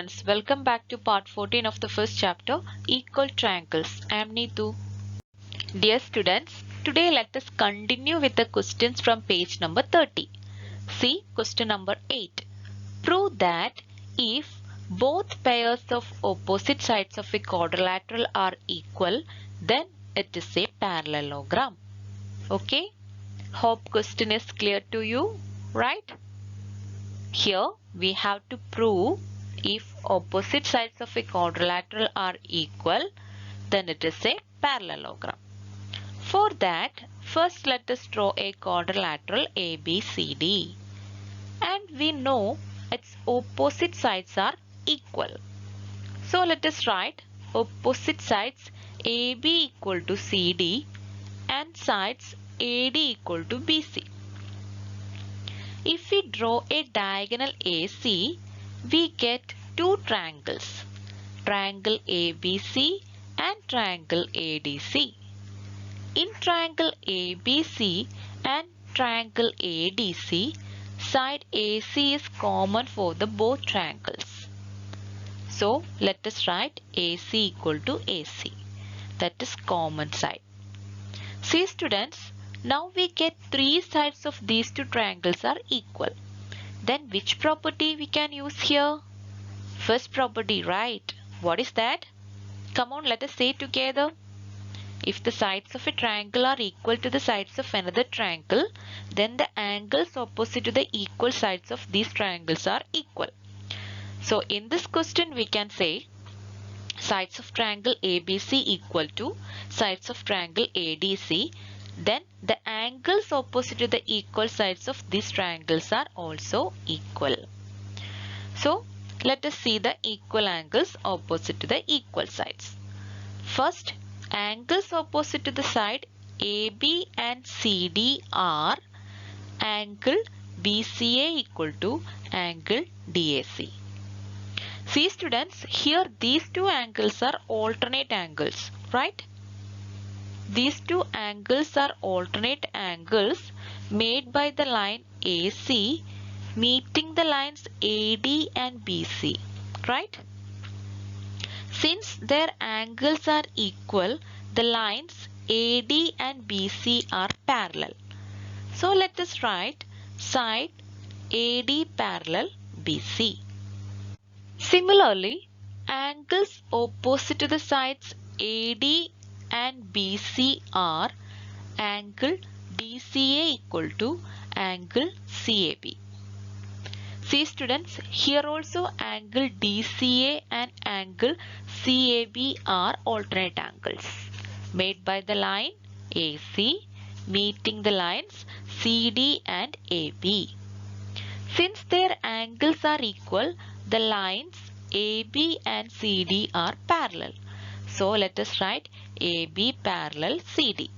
students, welcome back to part 14 of the first chapter, Equal Triangles. I am Neetu. Dear students, today let us continue with the questions from page number 30. See question number 8. Prove that if both pairs of opposite sides of a quadrilateral are equal, then it is a parallelogram. Okay? Hope question is clear to you, right? Here we have to prove if opposite sides of a quadrilateral are equal, then it is a parallelogram. For that, first let us draw a quadrilateral ABCD. And we know its opposite sides are equal. So let us write opposite sides AB equal to CD and sides AD equal to BC. If we draw a diagonal AC, we get two triangles, triangle ABC and triangle ADC. In triangle ABC and triangle ADC, side AC is common for the both triangles. So let us write AC equal to AC, that is common side. See students, now we get three sides of these two triangles are equal. Then which property we can use here? First property, right? What is that? Come on, let us say together. If the sides of a triangle are equal to the sides of another triangle, then the angles opposite to the equal sides of these triangles are equal. So in this question we can say sides of triangle ABC equal to sides of triangle ADC. Then the angles opposite to the equal sides of these triangles are also equal. So let us see the equal angles opposite to the equal sides. First, angles opposite to the side AB and CD are angle BCA equal to angle DAC. See students, here these two angles are alternate angles, right? These two angles are alternate angles made by the line AC meeting the lines AD and BC, right? Since their angles are equal, the lines AD and BC are parallel. So let us write side AD parallel BC. Similarly, angles opposite to the sides AD and BC are angle DCA equal to angle CAB. See students, here also angle DCA and angle CAB are alternate angles made by the line AC meeting the lines CD and AB. Since their angles are equal, the lines AB and CD are parallel. So let us write AB parallel CD.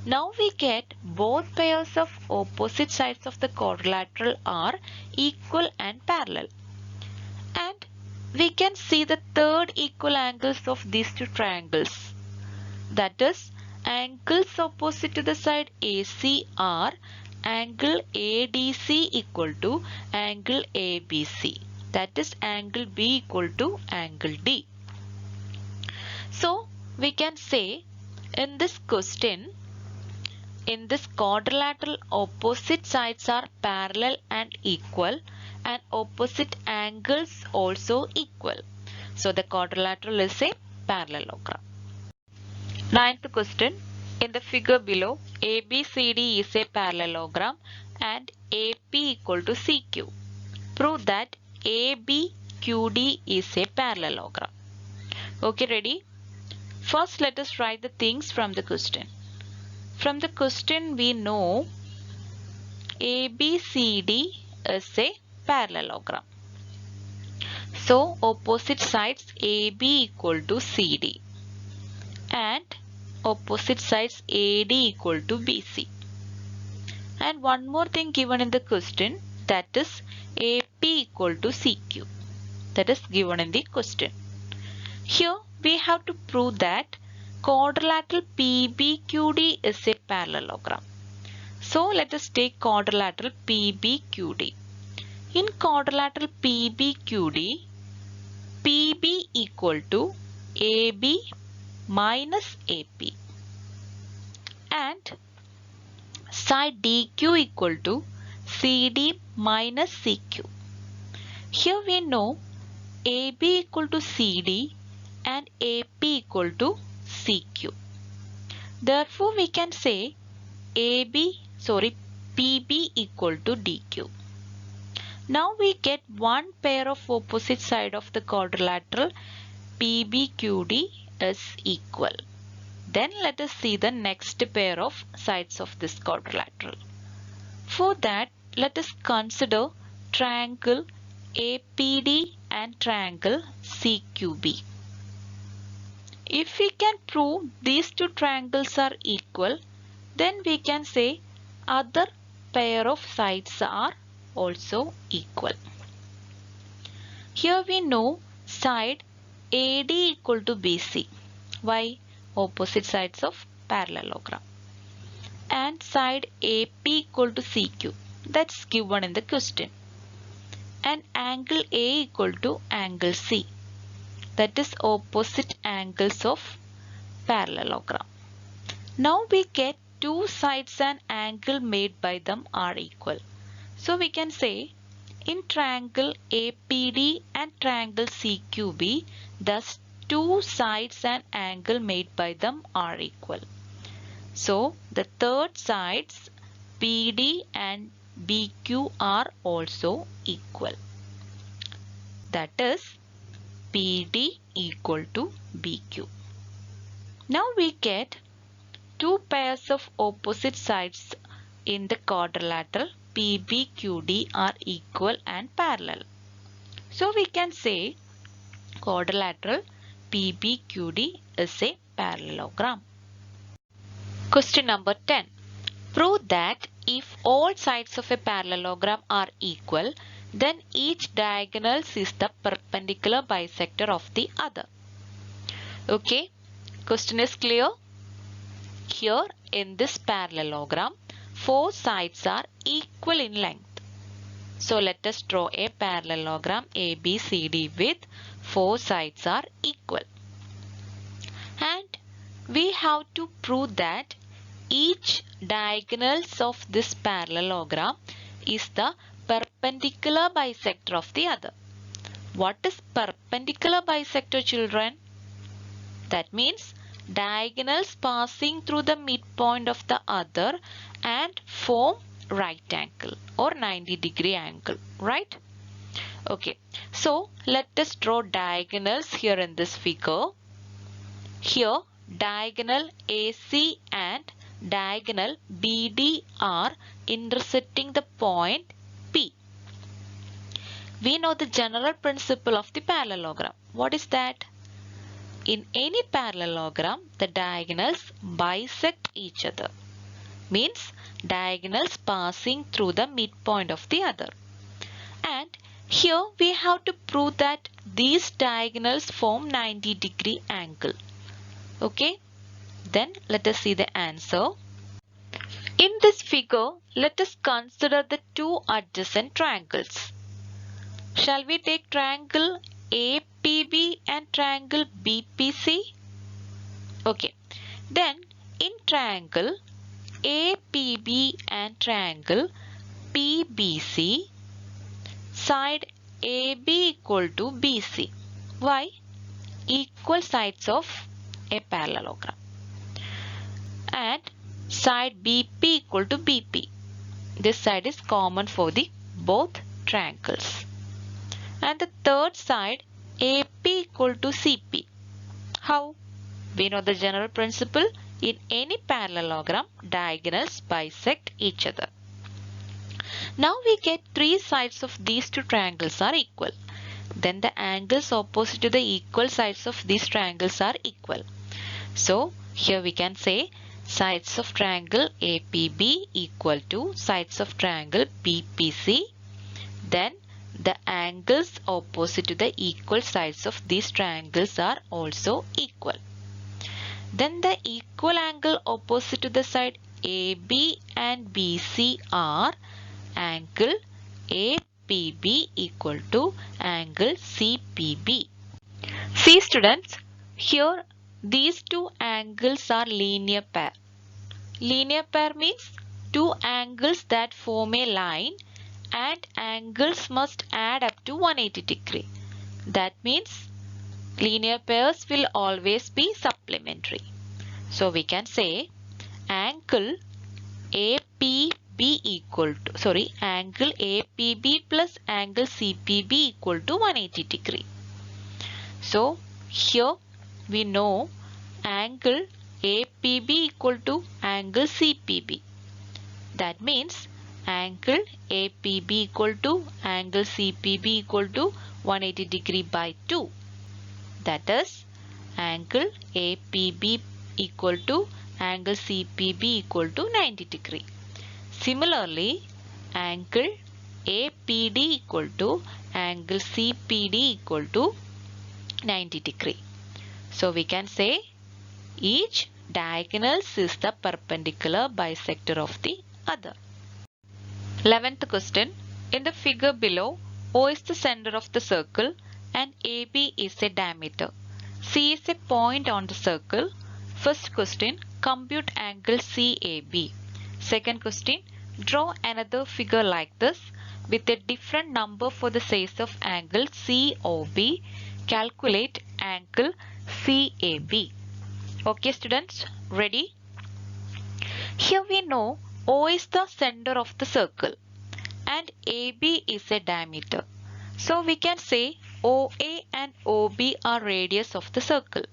Now we get both pairs of opposite sides of the quadrilateral are equal and parallel. And we can see the third equal angles of these two triangles. That is, angles opposite to the side AC are angle ADC equal to angle ABC. That is angle B equal to angle D. So we can say in this question, in this quadrilateral opposite sides are parallel and equal and opposite angles also equal. So the quadrilateral is a parallelogram. Ninth question. In the figure below, ABCD is a parallelogram and AP equal to CQ. Prove that ABQD is a parallelogram. Okay, ready? First, let us write the things from the question. From the question, we know ABCD is a parallelogram. So, opposite sides AB equal to CD and opposite sides AD equal to BC. And one more thing given in the question, that is AP equal to CQ. That is given in the question. Here we have to prove that quadrilateral PBQD is a parallelogram. So let us take quadrilateral PBQD. In quadrilateral PBQD, PB equal to AB minus AP and side DQ equal to CD minus CQ. Here we know AB equal to CD and AP equal to CQ. Therefore, we can say PB equal to DQ. Now we get one pair of opposite side of the quadrilateral PBQD is equal. Then let us see the next pair of sides of this quadrilateral. For that, let us consider triangle APD and triangle CQB. If we can prove these two triangles are equal, then we can say other pair of sides are also equal. Here we know side AD equal to BC. Why? Opposite sides of parallelogram. And side AP equal to CQ. That's given in the question. And angle A equal to angle C. That is opposite angles of parallelogram. Now we get two sides and angle made by them are equal. So we can say in triangle APD and triangle CQB, thus two sides and angle made by them are equal. So the third sides PD and BQ are also equal. That is PD equal to BQ. Now we get two pairs of opposite sides in the quadrilateral PBQD are equal and parallel. So we can say quadrilateral PBQD is a parallelogram. Question number 10. Prove that if all sides of a parallelogram are equal, then each diagonal is the perpendicular bisector of the other. Okay, question is clear? Here in this parallelogram, four sides are equal in length. So let us draw a parallelogram ABCD with four sides are equal. And we have to prove that each diagonals of this parallelogram is the perpendicular bisector of the other. What is perpendicular bisector, children? That means diagonals passing through the midpoint of the other and form right angle or 90-degree angle, right? Okay, so let us draw diagonals here in this figure. Here diagonal AC and diagonal BD are intersecting the point P. We know the general principle of the parallelogram. What is that? In any parallelogram, the diagonals bisect each other. Means diagonals passing through the midpoint of the other. And here we have to prove that these diagonals form 90-degree angle. Okay, then let us see the answer. In this figure, let us consider the two adjacent triangles. Shall we take triangle APB and triangle BPC? Okay, then in triangle APB and triangle PBC, side AB equal to BC. Why? Equal sides of a parallelogram. And side BP equal to BP. This side is common for the both triangles. And the third side AP equal to CP. How? We know the general principle. In any parallelogram, diagonals bisect each other. Now we get three sides of these two triangles are equal. Then the angles opposite to the equal sides of these triangles are equal. So here we can say sides of triangle APB equal to sides of triangle BPC. Then the angles opposite to the equal sides of these triangles are also equal. Then the equal angle opposite to the side AB and BC are angle APB equal to angle CPB. See students, here these two angles are linear pair. Linear pair means two angles that form a line and angles must add up to 180 degree. That means linear pairs will always be supplementary. So we can say angle APB angle APB plus angle CPB equal to 180 degree. So here we know angle APB equal to angle CPB. That means angle APB equal to angle CPB equal to 180 degree by 2. That is angle APB equal to angle CPB equal to 90 degree. Similarly, angle APD equal to angle CPD equal to 90 degree. So we can say each diagonals is the perpendicular bisector of the other. 11th question. In the figure below, O is the center of the circle and AB is a diameter. C is a point on the circle. First question, compute angle CAB. Second question, draw another figure like this with a different number for the size of angle COB. Calculate angle CAB. Okay students, ready? Here we know O is the center of the circle and AB is a diameter. So we can say OA and OB are radius of the circle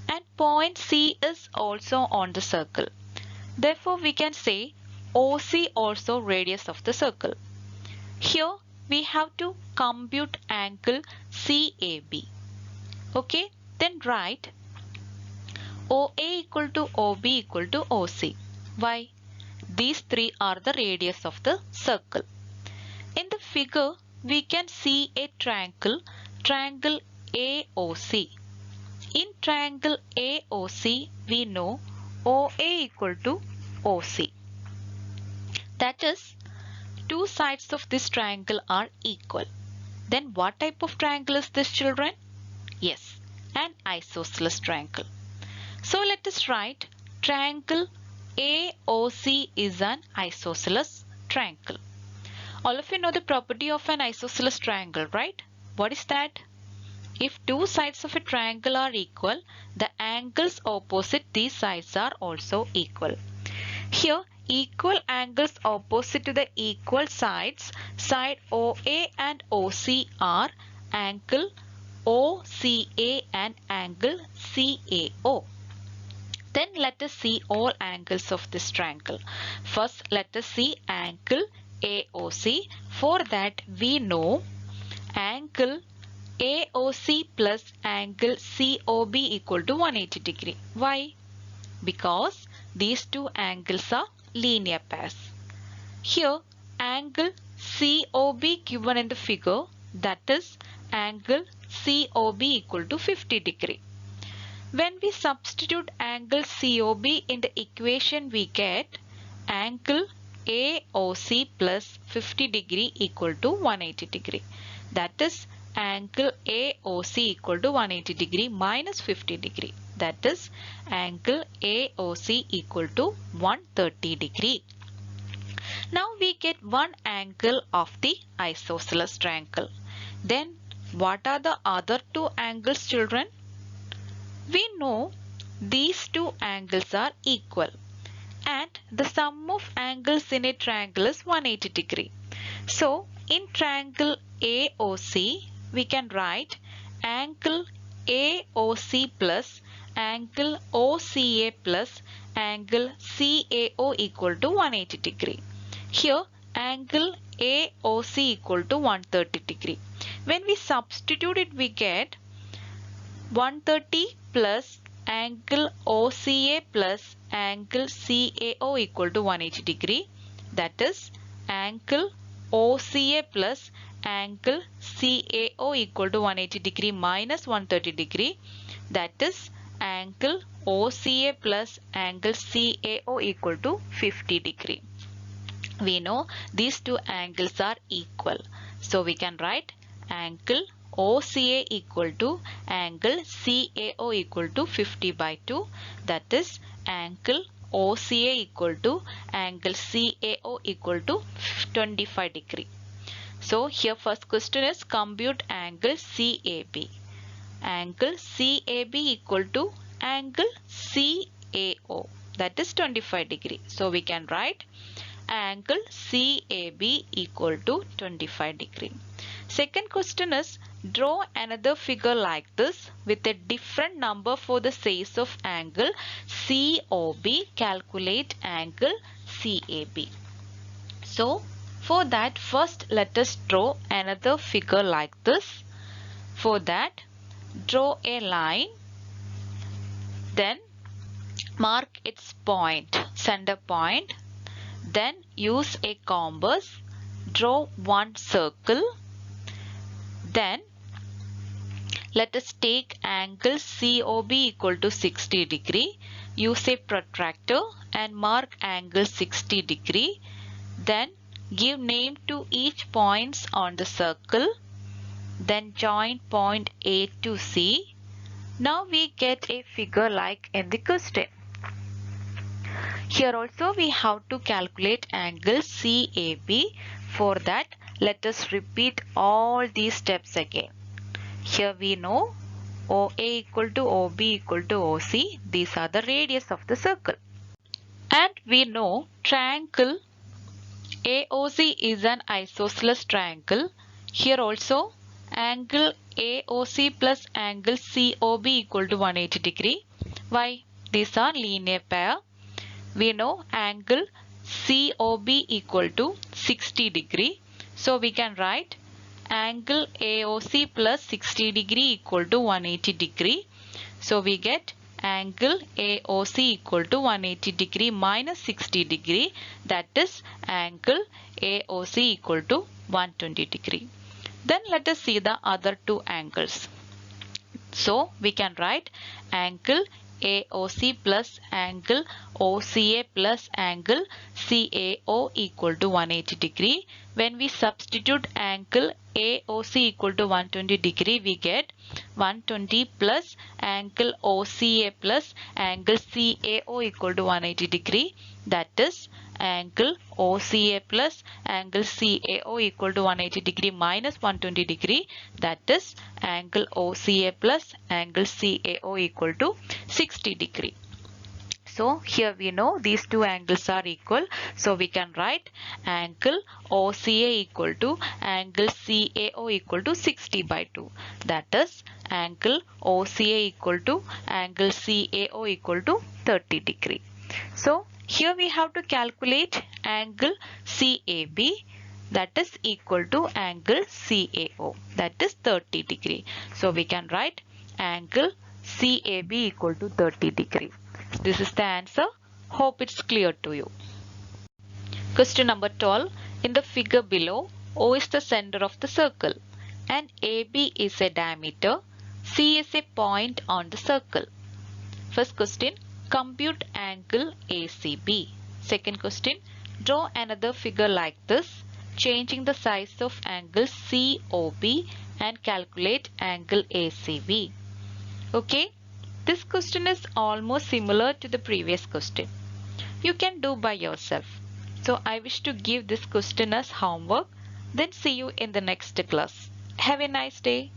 and point C is also on the circle. Therefore we can say OC also radius of the circle. Here we have to compute angle CAB. Okay, then write OA equal to OB equal to OC. Why? These three are the radius of the circle. In the figure, we can see a triangle AOC. In triangle AOC, we know OA equal to OC. That is, two sides of this triangle are equal. Then what type of triangle is this, children? Yes, an isosceles triangle. So let us write triangle AOC is an isosceles triangle. All of you know the property of an isosceles triangle, right? What is that? If two sides of a triangle are equal, the angles opposite these sides are also equal. Here, equal angles opposite to the equal sides, side OA and OC are angle OCA and angle CAO. Then let us see all angles of this triangle. First, let us see angle AOC. For that, we know angle AOC plus angle COB equal to 180 degree. Why? Because these two angles are linear pairs. Here, angle COB given in the figure, that is angle COB equal to 50 degree. When we substitute angle COB in the equation, we get angle AOC plus 50 degree equal to 180 degree. That is angle AOC equal to 180 degree minus 50 degree. That is angle AOC equal to 130 degree. Now we get one angle of the isosceles triangle. Then what are the other two angles, children? We know these two angles are equal and the sum of angles in a triangle is 180 degree. So in triangle AOC, we can write angle AOC plus angle OCA plus angle CAO equal to 180 degree. Here angle AOC equal to 130 degree. When we substitute it, we get 130 plus angle OCA plus angle CAO equal to 180 degree. That is angle OCA plus angle CAO equal to 180 degree minus 130 degree. That is angle OCA plus angle CAO equal to 50 degree. We know these two angles are equal. So we can write angle OCA equal to angle CAO equal to 50 by 2. That is angle OCA equal to angle CAO equal to 25 degree. So here first question is compute angle CAB. Angle CAB equal to angle CAO, that is 25 degree. So we can write angle CAB equal to 25 degree. Second question is draw another figure like this with a different number for the size of angle COB. Calculate angle CAB. So for that, first let us draw another figure like this. For that, draw a line, then mark its point, center point, then use a compass, draw one circle, then let us take angle COB equal to 60 degree, use a protractor and mark angle 60 degree, then give name to each points on the circle, then join point A to C. Now we get a figure like in the question. Here also we have to calculate angle CAB. For that, let us repeat all these steps again. Here we know OA equal to OB equal to OC. These are the radius of the circle. And we know triangle AOC is an isosceles triangle. Here also angle AOC plus angle COB equal to 180 degree. Why? These are linear pair. We know angle COB equal to 60 degree. So we can write angle AOC plus 60 degree equal to 180 degree. So we get angle AOC equal to 180 degree minus 60 degree, that is angle AOC equal to 120 degree. Then let us see the other two angles. So we can write angle AOC plus angle OCA plus angle CAO equal to 180 degree. When we substitute angle AOC equal to 120 degree, we get 120 plus angle OCA plus angle CAO equal to 180 degree. That is angle OCA plus angle CAO equal to 180 degree minus 120 degree. That is angle OCA plus angle CAO equal to 60 degree. So here we know these two angles are equal. So we can write angle OCA equal to angle CAO equal to 60 by 2. That is angle OCA equal to angle CAO equal to 30 degree. So here we have to calculate angle CAB, that is equal to angle CAO, that is 30 degree. So we can write angle CAB equal to 30 degree. This is the answer. Hope it's clear to you. Question number 12. In the figure below, O is the center of the circle and AB is a diameter. C is a point on the circle. First question, compute angle ACB. Second question, draw another figure like this, changing the size of angle COB and calculate angle ACB. Okay, this question is almost similar to the previous question. You can do by yourself. So I wish to give this question as homework. Then see you in the next class. Have a nice day.